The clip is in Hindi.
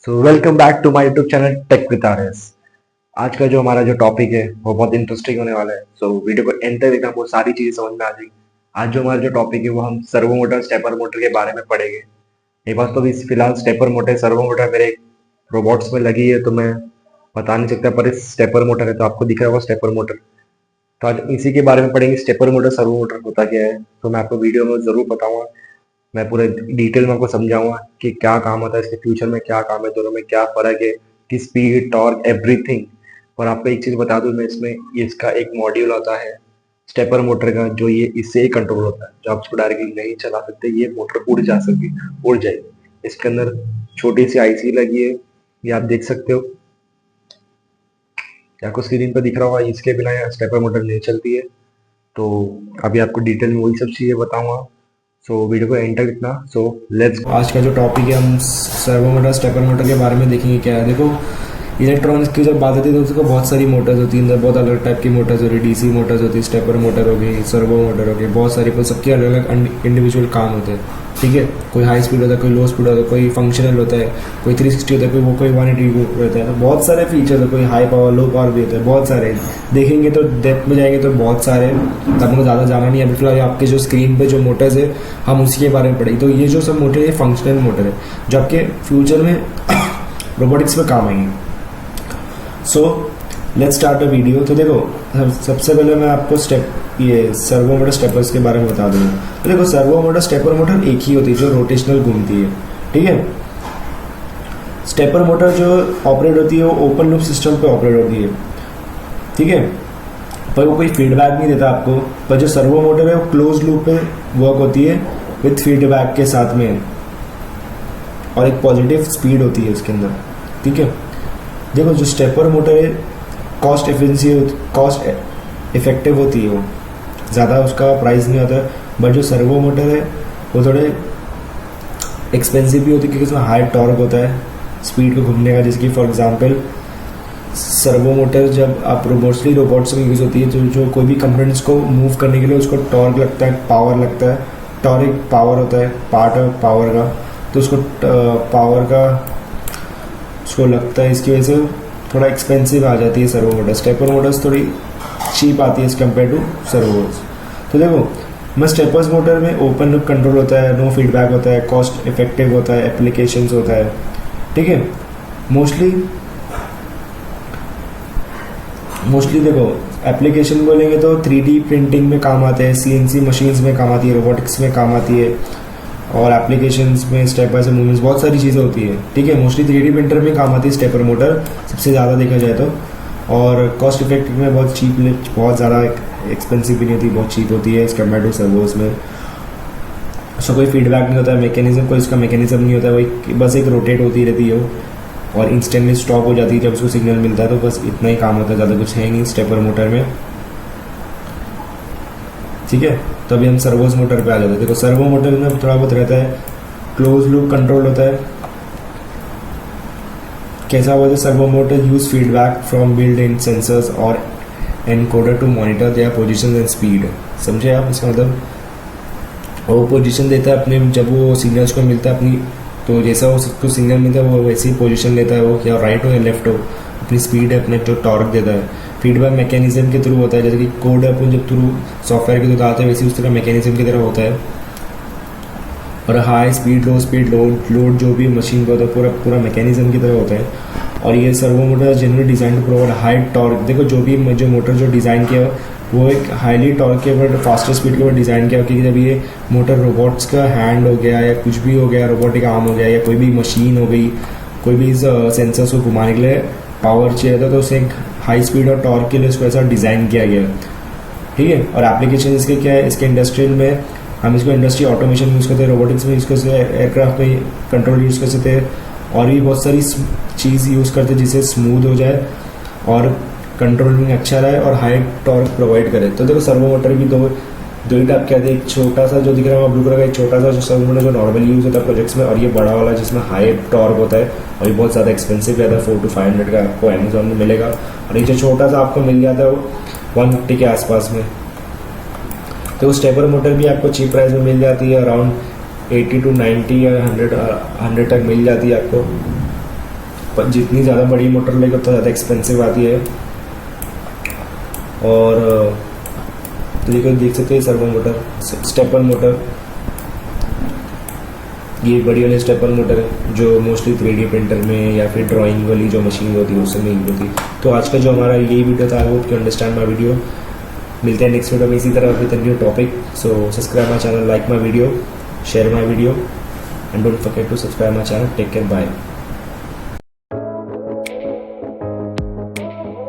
So welcome back to my YouTube channel tech with RS. आज का जो हमारा जो टॉपिक है वो बहुत इंटरेस्टिंग होने वाला है। सो वीडियो को एंड तक देखना, वो सारी चीजें समझ में आ जाएगी। आज जो हमारा जो टॉपिक है वो हम सर्वो मोटर स्टेपर मोटर के बारे में पढ़ेंगे। मेरे पास तो अभी फिलहाल स्टेपर मोटर सर्वो मोटर मेरे रोबोट्स में लगी है, तो मैं बता नहीं सकता, पर स्टेपर मोटर है तो आपको दिख रहा होगा स्टेपर मोटर। तो आज इसी के बारे में पढ़ेंगे, स्टेपर मोटर सर्वो मोटर होता क्या है। तो मैं आपको वीडियो में जरूर बताऊंगा, मैं पूरे डिटेल में आपको समझाऊंगा कि क्या काम होता है, इसके फ्यूचर में क्या काम है, दोनों में क्या फर्क है, कि स्पीड टॉर्क एवरीथिंग। और आपको एक चीज बता दूं मैं, इसमें इसका एक मॉड्यूल आता है स्टेपर मोटर का, जो ये इससे ही कंट्रोल होता है, जो आप इसको डायरेक्टली नहीं चला सकते। ये मोटर उड़ जा सकती, उड़ जाएगी। इसके अंदर छोटी सी आईसी लगी है, ये आप देख सकते हो, आपको स्क्रीन पर दिख रहा होगा। इसके बिना स्टेपर मोटर नहीं चलती है। तो अभी आपको डिटेल में वही सब चीजें बताऊंगा। सो वीडियो को एंड तक देखना। So let's. आज का जो टॉपिक है, हम सर्वो मोटर स्टेपर मोटर के बारे में देखेंगे। क्या है, देखो इलेक्ट्रॉनिक्स की जब बात आती है तो उसको बहुत सारी मोटर्स होती है, अंदर बहुत अलग टाइप की मोटर्स होती है। डीसी मोटर्स होती है, स्टेपर मोटर हो गई, सर्वो मोटर हो गई, बहुत सारी, पर सबके अलग अलग इंडिविजुअल काम होते हैं। ठीक है, कोई हाई स्पीड होता है, कोई लो स्पीड होता है, कोई फंक्शनल होता है, कोई 360 होता है, कोई 180 रहता है। तो बहुत सारे फीचर्स है, कोई हाई पावर लो पावर भी होता है, बहुत सारे देखेंगे तो डेप्थ में जाएंगे तो बहुत सारे। तब हमको ज़्यादा जाना नहीं है। अभी फिलहाल आपके जो स्क्रीन पे जो मोटर्स है हम उसी के बारे में पढ़ेंगे। तो ये जो सब मोटर है फंक्शनल मोटर है, जो आपके फ्यूचर में रोबोटिक्स में काम आएंगे। So let's start a video. तो देखो, सबसे पहले मैं आपको ये सर्वो मोटर स्टेपर्स के बारे में बता दूंगा। तो देखो, सर्वो मोटर स्टेपर मोटर एक ही होती है जो रोटेशनल घूमती है। ठीक है, स्टेपर मोटर जो ऑपरेट होती है वो ओपन लूप सिस्टम पे ऑपरेट होती है। ठीक है, पर वो कोई फीडबैक नहीं देता आपको। पर जो सर्वो मोटर है वो क्लोज लूप पे वर्क होती है विथ फीडबैक के साथ में, और एक पॉजिटिव स्पीड होती है उसके अंदर। ठीक है, देखो जो स्टेपर मोटर है कॉस्ट इफेक्टिव होती है, वो ज़्यादा उसका प्राइस नहीं होता है। बट जो सर्वो मोटर है वो थोड़े एक्सपेंसिव भी होती है, क्योंकि उसमें हाई टॉर्क होता है स्पीड को घूमने का। जिसकी फॉर एग्जांपल सर्वो मोटर जब आप मोस्टली रोबोट्स में यूज़ होती है, तो जो कोई भी कंपोनेंट्स को मूव करने के लिए उसको टॉर्क लगता है, पावर लगता है। टॉर्क एक पावर होता है, पार्ट ऑफ पावर का, तो उसको पावर का उसको लगता है। इसकी वजह से थोड़ा एक्सपेंसिव आ जाती है सर्वो मोटर्स। स्टेपर मोटर्स थोड़ी चीप आती है एज कम्पेयर टू सर्वोस। तो देखो, मैं स्टेपर्स मोटर में ओपन लूप कंट्रोल होता है, नो फीडबैक होता है, कॉस्ट इफेक्टिव होता है, एप्लीकेशंस होता है। ठीक है, मोस्टली देखो एप्लीकेशन बोलेंगे तो 3D प्रिंटिंग में काम आते हैं, CNC मशीन्स में काम आती है, रोबोटिक्स में काम आती है, और एप्लीकेशंस में स्टेप बाय स्टेप मूवमेंट्स, बहुत सारी चीज़ें होती है। ठीक है, मोस्टली 3D प्रिंटर में काम आती है स्टेपर मोटर सबसे ज़्यादा देखा जाए तो। और कॉस्ट इफेक्टिव में बहुत चीप, बहुत ज़्यादा एक्सपेंसिव भी नहीं होती, बहुत चीप होती है एज कम्पेयर टू सर्वोस में। उसका कोई फीडबैक नहीं होता है, मैकेनिज्म कोई इसका मैकेनिज्म नहीं होता है, वो बस एक रोटेट होती रहती है वो, और इंस्टेंटली स्टॉप हो जाती है जब उसको सिग्नल मिलता है। तो बस इतना ही काम होता है, ज़्यादा कुछ है नहीं स्टेपर मोटर में। ठीक है, तो अभी हम सर्वोस मोटर पे आ जाते हैं। देखो, सर्वो मोटर में थोड़ा बहुत रहता है, क्लोज लूप कंट्रोल होता है। कैसा होता है, servo motor use feedback from built in sensors और encoder to monitor their position and speed. समझे आप इसका मतलब? वो पोजीशन देता है अपने, जब वो सिग्नल्स को मिलता है अपनी, तो जैसा वो उसको सिग्नल मिलता है वो वैसी पोजीशन लेता है, वो या राइट हो या लेफ्ट हो, अपनी स्पीड है, अपने जो टॉर्क देता है। फीडबैक मैकेनिज्म के थ्रू होता है, जैसे कि कोड अपन जब थ्रू सॉफ्टवेयर के थ्रू डालते हैं वैसे उस तरह मैकेनिज्म की तरह होता है। और हाई स्पीड लो स्पीड लोड जो भी मशीन का होता है पूरा मैकेनिज्म की तरह होता है। और ये servo motor generally design to provide high torque. देखो, जो मोटर जो डिज़ाइन किया वो एक हाईली टॉर्क के ऊपर, फास्टर स्पीड के ऊपर डिज़ाइन किया, क्योंकि जब ये मोटर रोबोट्स का हैंड हो गया या कुछ भी हो गया, रोबोटिक आर्म हो गया, या कोई भी मशीन हो गई, कोई भी सेंसर्स को घुमाने के लिए पावर चाहिए था, तो उसे एक हाई स्पीड और टॉर्क के लिए उसको ऐसा डिज़ाइन किया गया। ठीक है, और एप्लीकेशन इसके क्या है, इसके इंडस्ट्रियल में हम इसको इंडस्ट्री ऑटोमेशन में यूज़ करते हैं, रोबोटिक्स में यूज़ करते हैं, एयरक्राफ्ट में कंट्रोल यूज़ कर सकते हैं, और भी बहुत सारी चीज़ यूज़ करते हैं जिससे स्मूथ हो जाए और कंट्रोलिंग अच्छा रहे और हाई टॉर्क प्रोवाइड करे। तो देखो, सर्वो मोटर भी दो ही टाइप के आते हैं। एक छोटा सा जो दिख रहा है ब्लू कलर का, एक छोटा सा जो सर्वो मोटर जो नॉर्मल यूज़ होता है प्रोजेक्ट्स में, और ये बड़ा वाला जिसमें हाई टॉर्क होता है, और ये बहुत ज़्यादा एक्सपेंसिव रहता है, 400 to 500 का आपको अमेजोन में मिलेगा। और ये जो छोटा सा आपको मिल जाता है वो 150 के आसपास में। तो स्टेपर मोटर भी आपको चीप प्राइस में मिल जाती है, अराउंड 80 to 90 या 100 तक मिल जाती है आपको। पर जितनी ज़्यादा बड़ी मोटर लेगा उतना ज़्यादा एक्सपेंसिव आती है। और तो ये देख सकते हैं सर्वो मोटर, स्टेपर मोटर, ये बड़ी वाली स्टेपर मोटर है जो मोस्टली 3D प्रिंटर में या फिर ड्राइंग वाली जो मशीन होती है उसमें यूज होती है। तो आज का जो हमारा यही वीडियो था, I hope you understand my video. मिलते हैं नेक्स्ट वीडियो में इसी तरह with new topic. So subscribe my channel, like my video, share my video, and don't forget to subscribe my channel. Take care, bye.